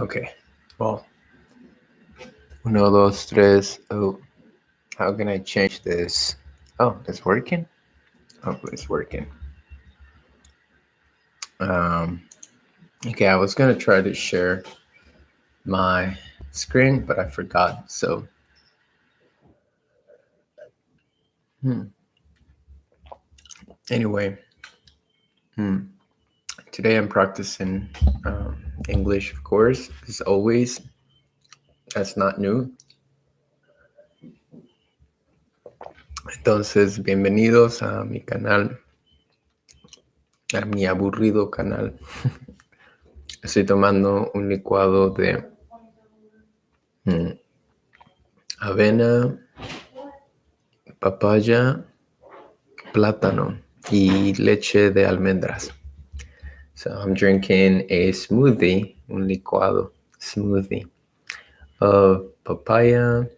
Okay. Well, uno, dos, tres. Oh, how can I change this? Oh, it's working? Oh, it's working. Um, okay, I was gonna try to share my screen, but I forgot. So, anyway, today I'm practicing English, of course, as always. That's not new. Entonces, bienvenidos a mi canal, a mi aburrido canal. Estoy tomando un licuado de avena, papaya, plátano y leche de almendras. So I'm drinking a smoothie, un licuado smoothie of papaya,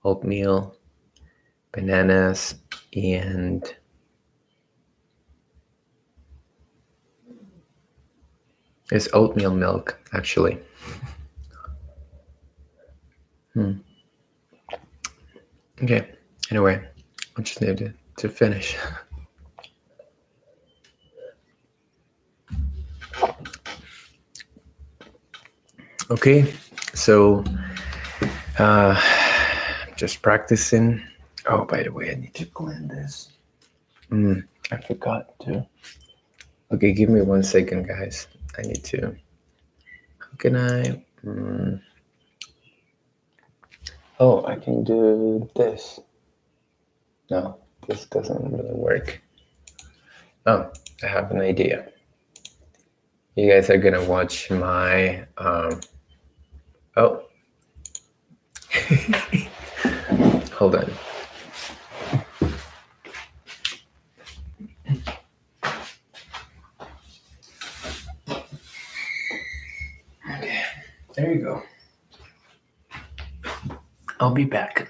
oatmeal, bananas, and it's oatmeal milk, actually. Okay, anyway, I just needed to finish. Okay, so just practicing. Oh, by the way, I need to clean this. I forgot to. Okay, give me 1 second, guys. I need to. How can I? Oh, I can do this. No, this doesn't really work. Oh, I have an idea. You guys are gonna watch my. Oh, hold on. Okay, there you go. I'll be back.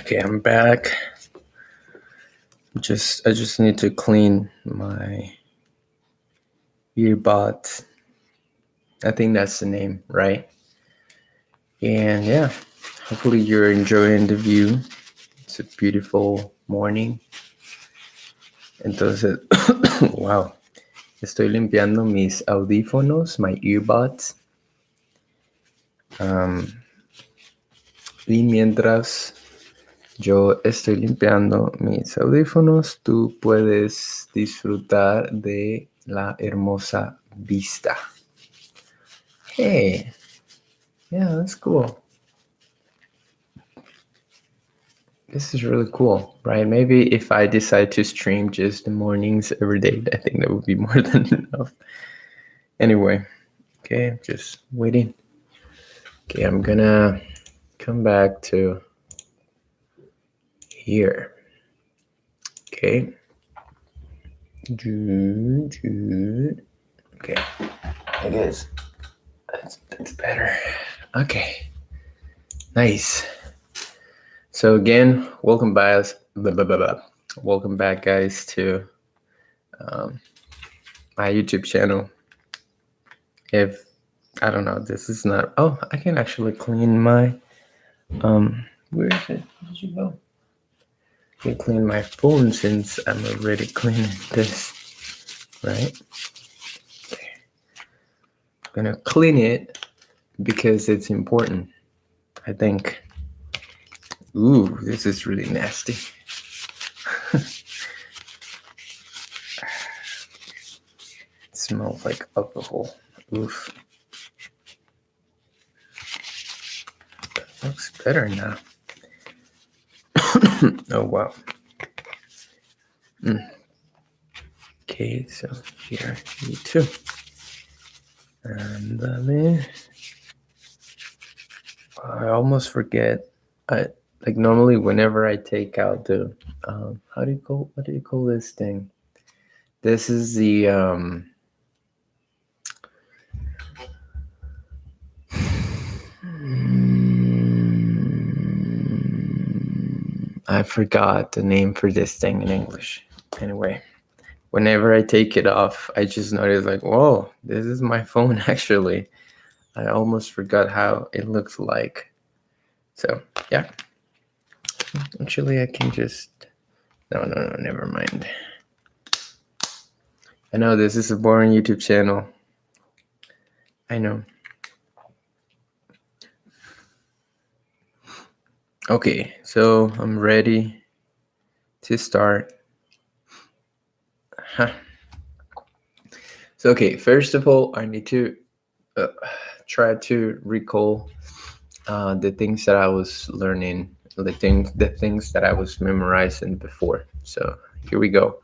Okay, I'm back. I just need to clean my earbuds. I think that's the name, right? And yeah, hopefully you're enjoying the view. It's a beautiful morning. Entonces, wow, estoy limpiando mis audífonos, my earbuds. Y mientras yo estoy limpiando mis audífonos, tú puedes disfrutar de la hermosa vista. Hey, yeah, that's cool. This is really cool, right? Maybe if I decide to stream just the mornings every day, I think that would be more than enough. Anyway, okay, just waiting. Okay, I'm gonna come back to here. Okay. Okay, it is. It's better. Okay, nice. So again, welcome back. Welcome back, guys, to my YouTube channel. If I don't know, this is not. Oh, I can actually clean my. Where is it? Where did you go? I can clean my phone since I'm already cleaning this, right? Okay. I'm gonna clean it because it's important, I think. Ooh, this is really nasty. It smells like alcohol. Oof. That looks better now. Oh, wow. Okay, so here, you too. Ándale. I almost forget. Like normally whenever I take out the what do you call this thing? This is the I forgot the name for this thing in English. Anyway, whenever I take it off, I just notice like, whoa, this is my phone actually. I almost forgot how it looks like. So yeah. Actually, I can just no, never mind. I know this is a boring YouTube channel. I know. Okay, so I'm ready to start. Huh. So, okay, first of all, I need to try to recall the things that I was learning, the things that I was memorizing before. So here we go.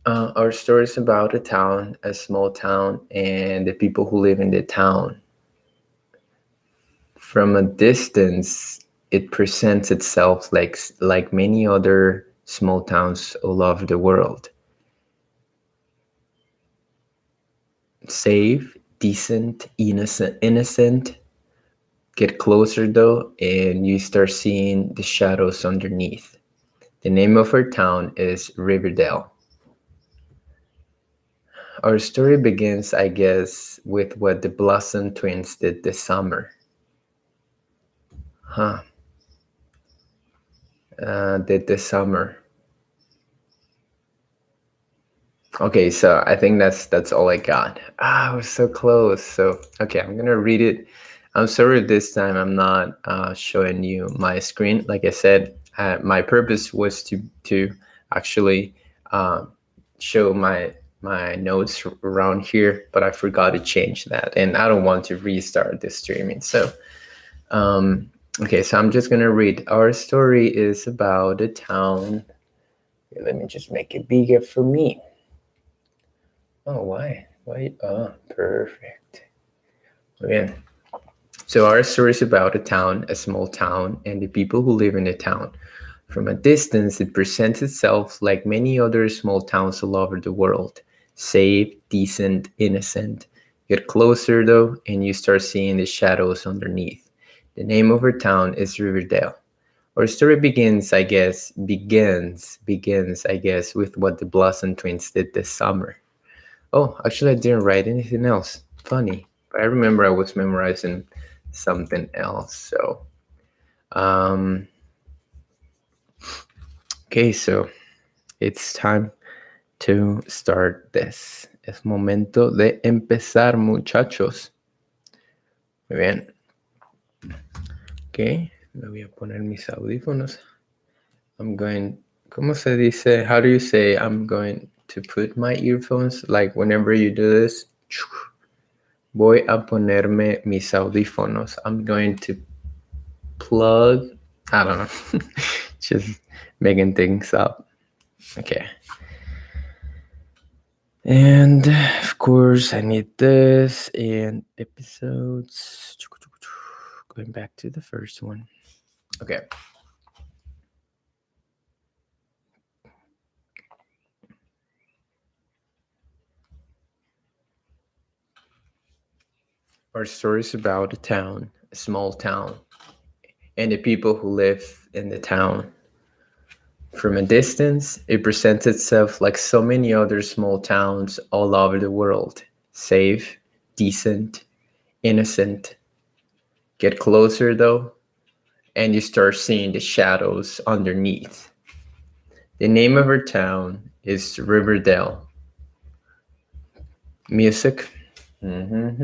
Our story is about a town, a small town, and the people who live in the town. From a distance, it presents itself like many other small towns all over the world. Safe, decent, innocent. Get closer though, and you start seeing the shadows underneath. The name of our town is Riverdale. Our story begins, I guess, with what the Blossom twins did this summer. Did this summer. Okay, so I think that's all I got. I was so close. So okay, I'm gonna read it. I'm sorry this time I'm not showing you my screen. Like I said, my purpose was to actually show my notes around here, but I forgot to change that, and I don't want to restart the streaming. So okay, so I'm just gonna read. Our story is about a town. Let me just make it bigger for me. Oh, why? Why? Oh, perfect. Okay. So our story is about a town, a small town, and the people who live in the town. From a distance, it presents itself like many other small towns all over the world. Safe, decent, innocent. Get closer though, and you start seeing the shadows underneath. The name of our town is Riverdale. Our story begins, I guess, with what the Blossom twins did this summer. Oh, actually, I didn't write anything else. Funny. But I remember I was memorizing something else. So, okay, so it's time to start this. Es momento de empezar, muchachos. Muy bien. Ok, me voy a poner mis audífonos. I'm going, ¿cómo se dice? How do you say I'm going to put my earphones? Like whenever you do this, voy a ponerme mis audífonos. I'm going to plug. I don't know. Just making things up. Okay. And of course, I need this and episodes. Going back to the first one. Okay. Our story is about a town, a small town, and the people who live in the town. From a distance, it presents itself like so many other small towns all over the world. Safe, decent, innocent. Get closer though, and you start seeing the shadows underneath. The name of our town is Riverdale. Music. And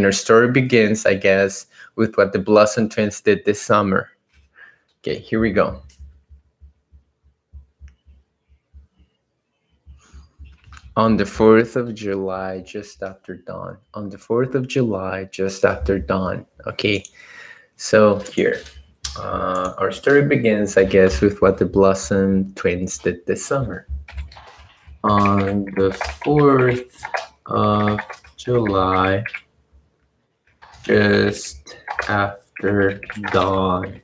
our story begins, I guess, with what the Blossom twins did this summer. Okay, here we go. On the 4th of July, just after dawn. On the 4th of July, just after dawn. Okay, so here. Our story begins, I guess, with what the Blossom Twins did this summer. On the 4th of July, just after dawn.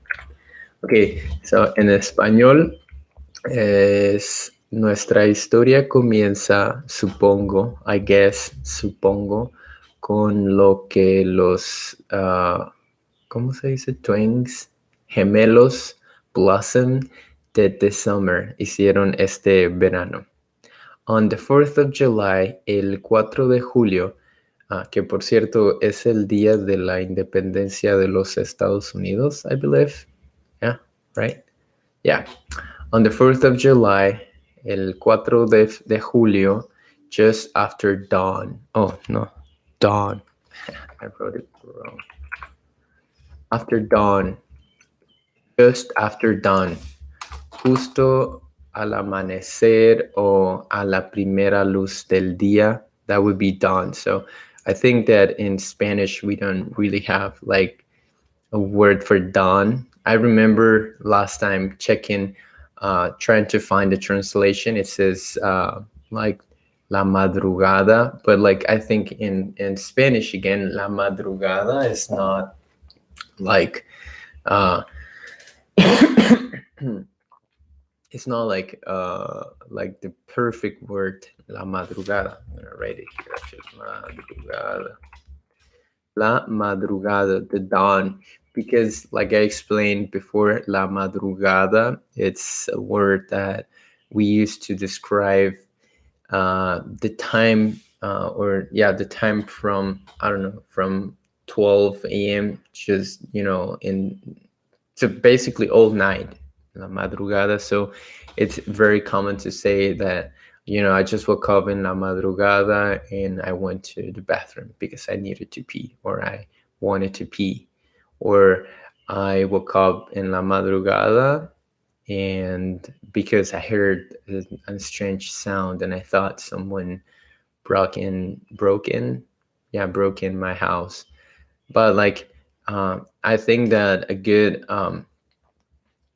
Okay, so en español es nuestra historia comienza, supongo, I guess, supongo, con lo que los, ¿cómo se dice? Twins, gemelos, Blossom did this summer, hicieron este verano. On the 4th of July, el 4 de julio, que por cierto es el día de la independencia de los Estados Unidos, I believe. Yeah, right? Yeah. On the 4th of July, el 4 de julio, just after dawn. Oh, no, dawn. I wrote it wrong. After dawn. Just after dawn. Justo al amanecer o a la primera luz del día. That would be dawn. So I think that in Spanish, we don't really have like a word for dawn. I remember last time checking, trying to find the translation. It says like la madrugada, but like I think in Spanish again, la madrugada is not like it's not like the perfect word, la madrugada. I'm gonna write it here. Just madrugada. La madrugada, the dawn, because like I explained before, la madrugada, it's a word that we use to describe the time, the time from, I don't know, from 12 a.m. just, to basically all night, la madrugada. So it's very common to say that, I just woke up in la madrugada and I went to the bathroom because I needed to pee or I wanted to pee. Or I woke up in la madrugada and because I heard a strange sound and I thought someone broke in my house. But like, I think that a good,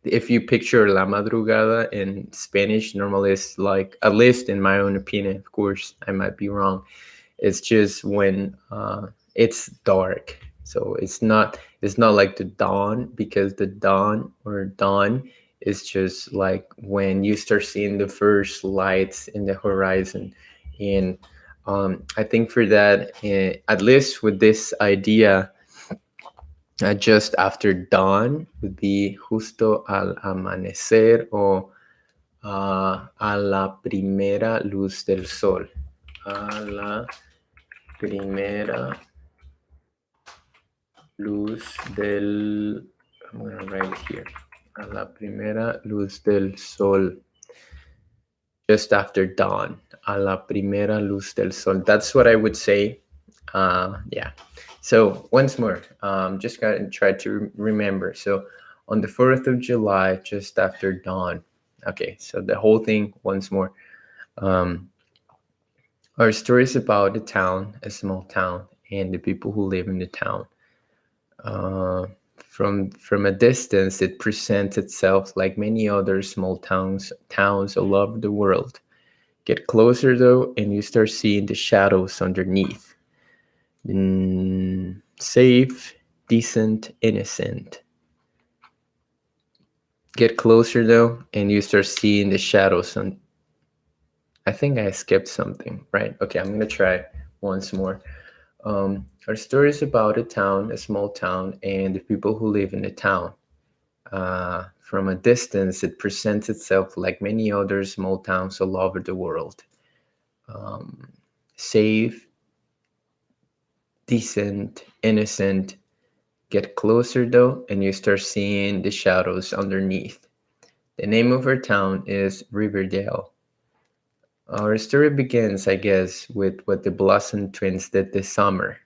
if you picture la madrugada in Spanish, normally it's like, at least in my own opinion, of course, I might be wrong. It's just when it's dark. So it's not like the dawn, because the dawn is just like when you start seeing the first lights in the horizon. And I think for that, at least with this idea, just after dawn would be justo al amanecer o a la primera luz del sol. A la primera luz del... I'm going to write it here. A la primera luz del sol. Just after dawn. A la primera luz del sol. That's what I would say. Yeah. So once more, just gotta try to remember. So on the 4th of July, just after dawn. Okay, so the whole thing once more. Our story is about a town, a small town, and the people who live in the town. From a distance, it presents itself like many other small towns all over the world. Get closer though, and you start seeing the shadows underneath. Safe, decent, innocent. Get closer though, and you start seeing the shadows on. I think I skipped something, right? Okay, I'm gonna try once more. Our story is about a town, a small town, and the people who live in the town. From a distance, it presents itself like many other small towns all over the world. Safe, decent, innocent. Get closer though, and you start seeing the shadows underneath. The name of our town is Riverdale. Our story begins, I guess, with what the Blossom Twins did this summer.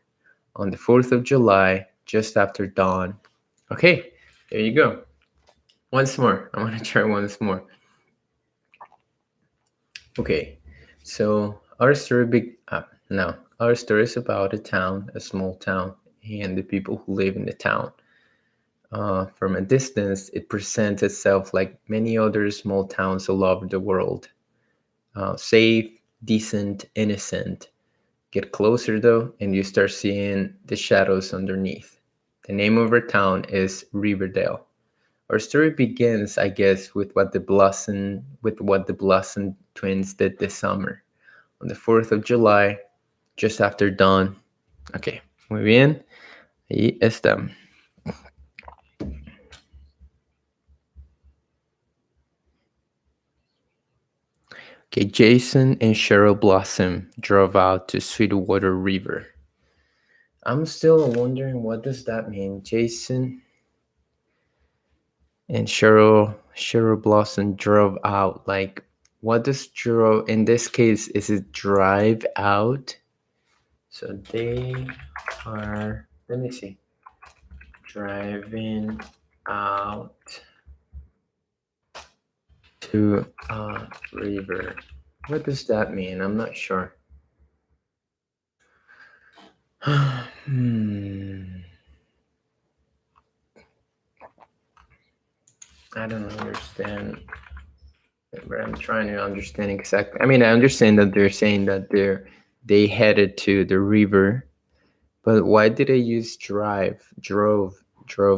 On the 4th of July, just after dawn. Okay, there you go. Once more. I want to try once more. Okay, so Our story no. Our story is about a town, a small town, and the people who live in the town. From a distance, it presents itself like many other small towns all over the world. Safe, decent, innocent. Get closer though, and you start seeing the shadows underneath. The name of our town is Riverdale. Our story begins, I guess, with what the Blossom twins did this summer. On the 4th of July, just after dawn. Ok, muy bien. Ahí está. Okay, Jason and Cheryl Blossom drove out to Sweetwater River. I'm still wondering what does that mean. Jason and Cheryl Blossom drove out. Like, what does drove in this case? Is it drive out? So they are. Let me see. Driving out to a river. What does that mean? I'm not sure. I don't understand, but I'm trying to understand exactly. I mean, I understand that they're saying that they headed to the river, but why did they use drove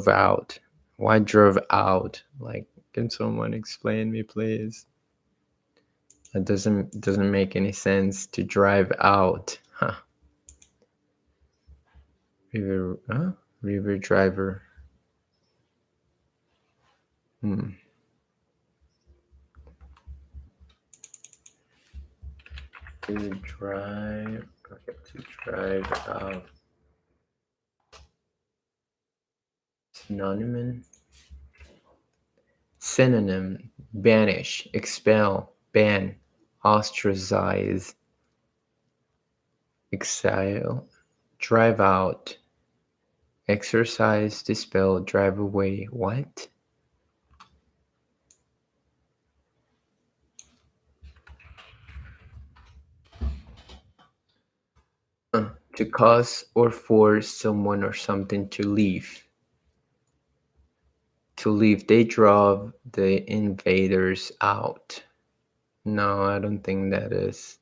out? Why drove out? Like, can someone explain me, please? That doesn't make any sense to drive out. Huh. River driver. To drive. Okay, to drive out. Synonym: banish, expel, ban, ostracize, exile, drive out, exercise, dispel, drive away. What? To cause or force someone or something to leave. To leave, they drove the invaders out. No, I don't think that is.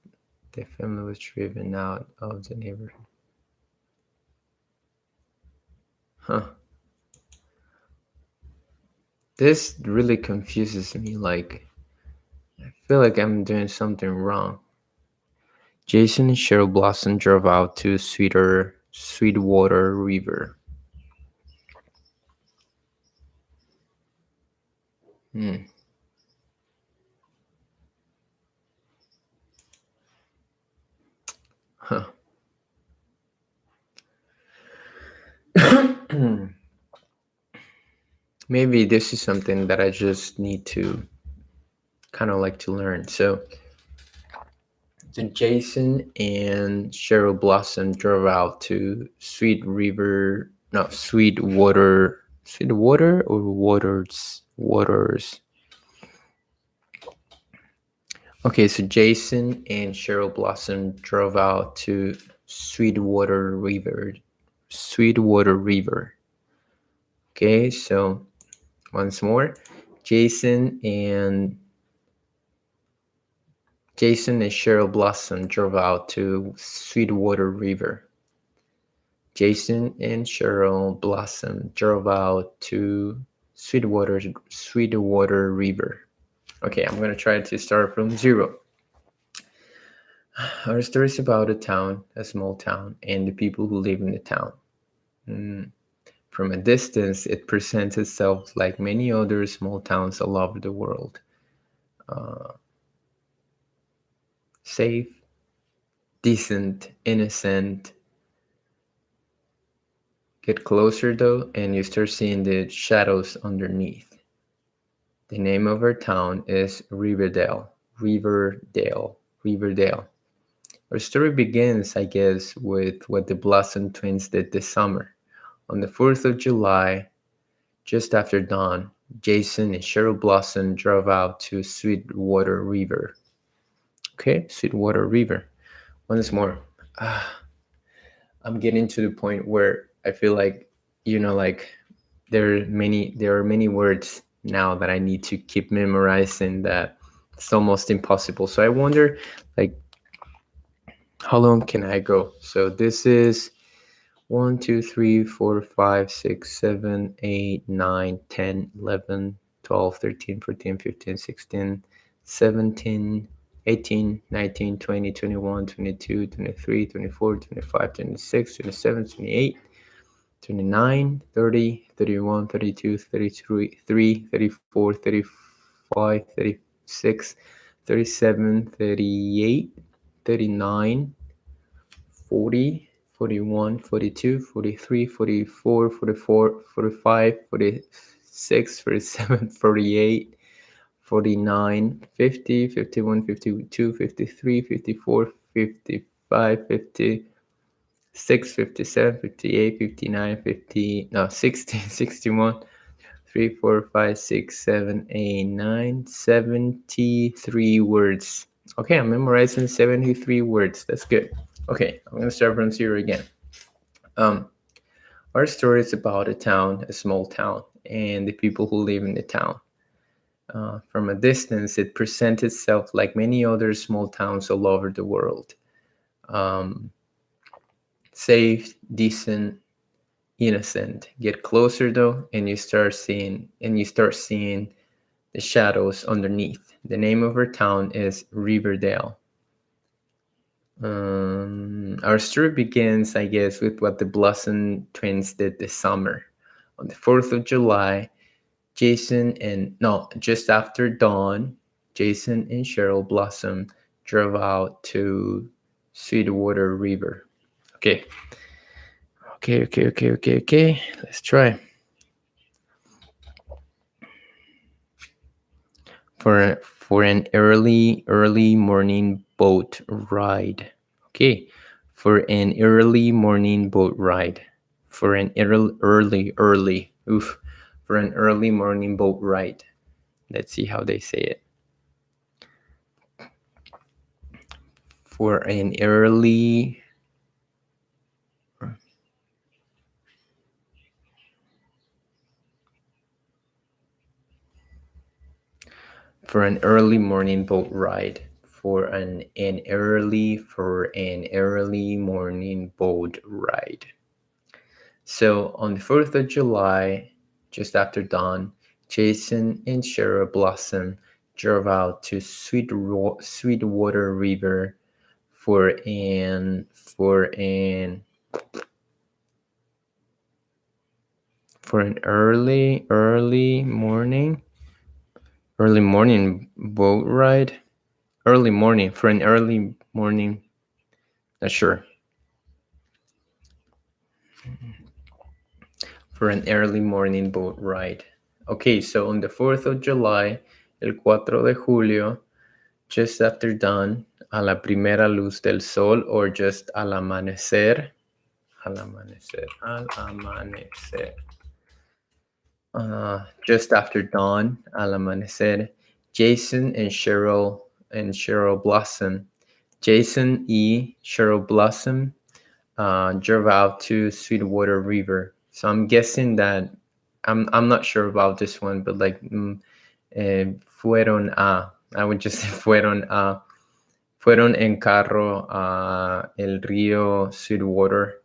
The family was driven out of the neighborhood. Huh. This really confuses me. Like, I feel like I'm doing something wrong. Jason and Cheryl Blossom drove out to Sweetwater River. Huh. Maybe this is something that I just need to kind of like to learn. So Jason and Cheryl Blossom drove out to Sweetwater or Waters. Okay, so Jason and Cheryl Blossom drove out to Sweetwater River. Okay, so once more, Jason and Cheryl Blossom drove out to Sweetwater River. Jason and Cheryl Blossom drove out to Sweetwater River. Okay, I'm gonna try to start from zero. Our story is about a small town, and the people who live in the town. From a distance, it presents itself like many other small towns all over the world. Safe, decent, innocent. Get closer though, and you start seeing the shadows underneath. The name of our town is Riverdale. Our story begins, I guess, with what the Blossom twins did this summer. On the 4th of July, just after dawn, Jason and Cheryl Blossom drove out to Sweetwater River. Okay, Sweetwater River. once more. I'm getting to the point where I feel like, like there are many words now that I need to keep memorizing that it's almost impossible. So I wonder, like, how long can I go? So this is 1, 2, 3, 4, 5, 6, 7, 8, 9, 10, 11, 12, 13, 14, 15, 16, 17, 18, 19, 20, 21, 22, 23, 24, 25, 26, 27, 28, 29, 30, 31, 32, 33, 34, 35, 36, 37, 38, 39, 40, 41, 42, 43, 44, 44, 45, 46, 47, 48, 49, 50, 51, 52, 53, 54, 55, 56, 57, 58, 59, 50, no, 60, 61, 3, 4, 5, 6, 7, 8, 9, 73 words. Okay, I'm memorizing 73 words. That's good. Okay, I'm going to start from zero again. Um, our story is about a town, a small town, and the people who live in the town. From a distance, it presents itself like many other small towns all over the world. Um, Safe, decent, innocent. Get closer though, and you start seeing the shadows underneath. The name of our town is Riverdale. Our story begins, I guess, with what the Blossom twins did this summer. On the 4th of July, just after dawn, Jason and Cheryl Blossom drove out to Sweetwater River. Okay. Okay. Let's try. For an early morning boat ride. Okay. For an early morning boat ride. For an early. Oof. For an early morning boat ride. Let's see how they say it. For an early morning boat ride. For an early morning boat ride. So on the 4th of July, just after dawn, Jason and Cheryl Blossom drove out to Sweetwater River for an early morning boat ride. Early morning for an early morning. Not sure. For an early morning boat ride. Okay, so on the 4th of July, el 4 de julio, just after dawn, a la primera luz del sol, or just al amanecer. Al amanecer. Just after dawn, al amanecer, Jason and Cheryl Blossom. Jason E. Cheryl Blossom drove out to Sweetwater River. So I'm guessing that I'm not sure about this one, but like fueron a. I would just say fueron en carro a el río Sweetwater,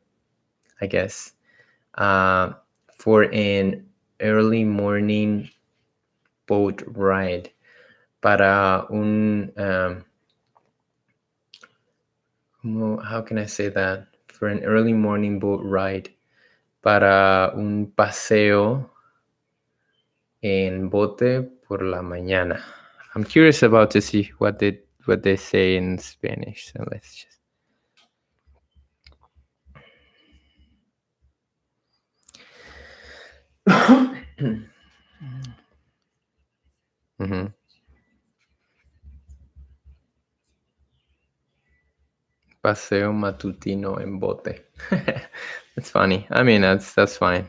I guess, for an early morning boat ride para how can I say that? For an early morning boat ride para un paseo en bote por la mañana. I'm curious about to see what they say in Spanish. So let's just. Mm-hmm. Paseo matutino en bote. That's funny. I mean, that's fine.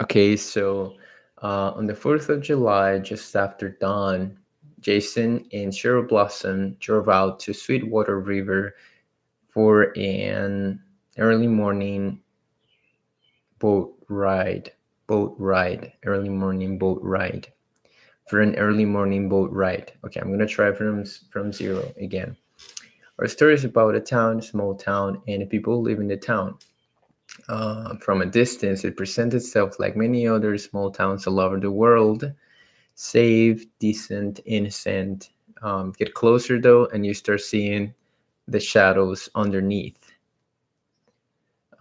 Okay, so on the 4th of July, just after dawn, Jason and Cheryl Blossom drove out to Sweetwater River for an early morning boat ride. Early morning boat ride. For an early morning boat ride. Okay, I'm gonna try from zero again. Our story is about a small town, and the people who live in the town. From a distance, it presents itself like many other small towns all over the world. Safe, decent, innocent. Get closer though, and you start seeing the shadows underneath.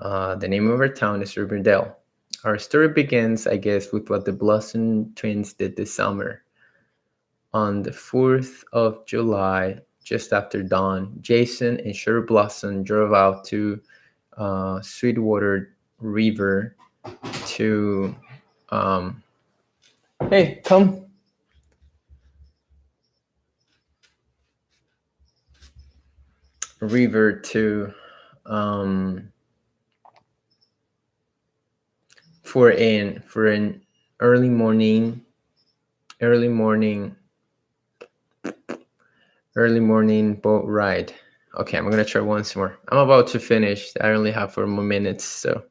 The name of our town is Riverdale. Our story begins, I guess, with what the Blossom twins did this summer. On the 4th of July, just after dawn, Jason and Cheryl Blossom drove out to Sweetwater River to. Hey, come. River to for an early morning boat ride. Okay, I'm gonna try once more. I'm about to finish. I only have 4 more minutes, so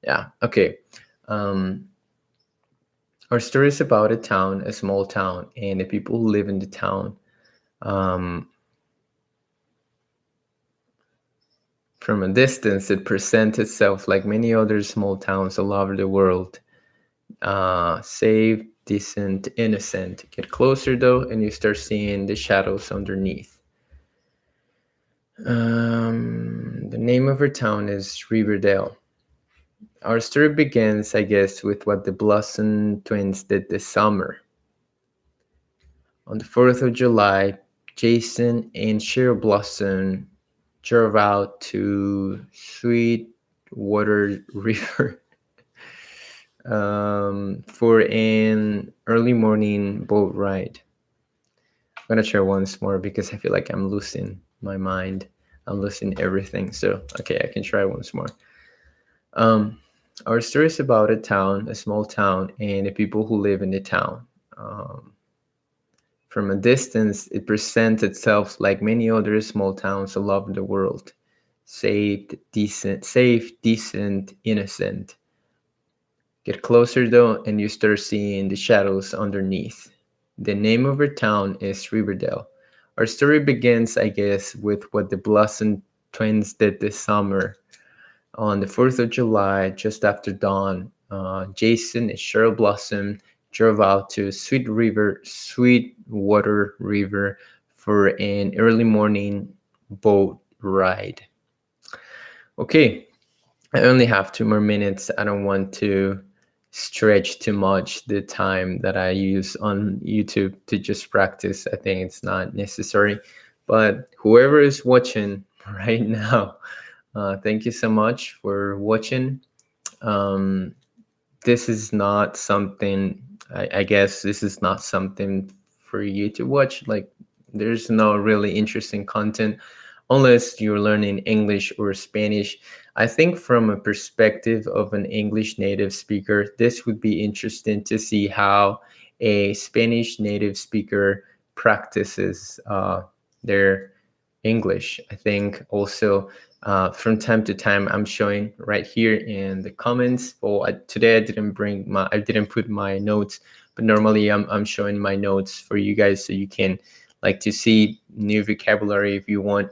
yeah. Okay. Our story is about a small town, and the people who live in the town. From a distance, it presents itself like many other small towns all over the world. Safe, decent, innocent. Get closer though, and you start seeing the shadows underneath. The name of our town is Riverdale. Our story begins, I guess, with what the Blossom twins did this summer. On the 4th of July, Jason and Cheryl Blossom drove out to Sweetwater River for an early morning boat ride. I'm gonna try once more because I feel like I'm losing my mind. I'm losing everything. So okay, I can try once more. Our story is about a small town, and the people who live in the town. From a distance, it presents itself like many other small towns all over the world. Safe, decent, innocent. Get closer though, and you start seeing the shadows underneath. The name of our town is Riverdale. Our story begins, I guess, with what the Blossom twins did this summer. On the 4th of July, just after dawn, Jason and Cheryl Blossom drove out to Sweetwater River for an early morning boat ride. Okay, I only have 2 more minutes. I don't want to stretch too much the time that I use on YouTube to just practice. I think it's not necessary. But whoever is watching right now, thank you so much for watching. This is not something, I guess this is not something for you to watch. Like, there's no really interesting content unless you're learning English or Spanish. I think from a perspective of an English native speaker, this would be interesting to see how a Spanish native speaker practices their English. I think also from time to time I'm showing right here in the comments. Today I didn't put my notes, but normally I'm showing my notes for you guys so you can like to see new vocabulary if you want.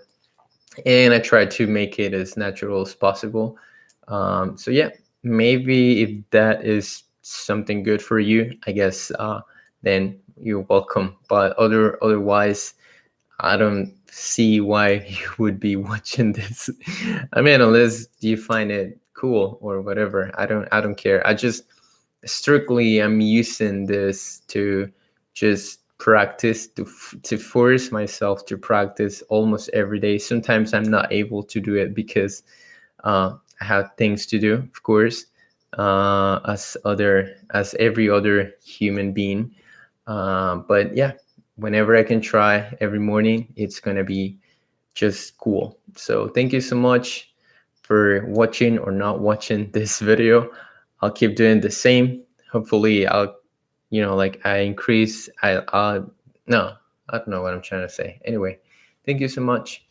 And I try to make it as natural as possible. So yeah, maybe if that is something good for you, I guess then you're welcome. But otherwise, I don't see why you would be watching this. I mean, unless you find it cool or whatever. I don't care. I just strictly I'm using this to just practice to force myself to practice almost every day. Sometimes I'm not able to do it because I have things to do, of course, as every other human being. But yeah, whenever I can try every morning, it's gonna be just cool. So thank you so much for watching or not watching this video. I'll keep doing the same. Hopefully I'll, like I increase, no, I don't know what I'm trying to say. Anyway, thank you so much.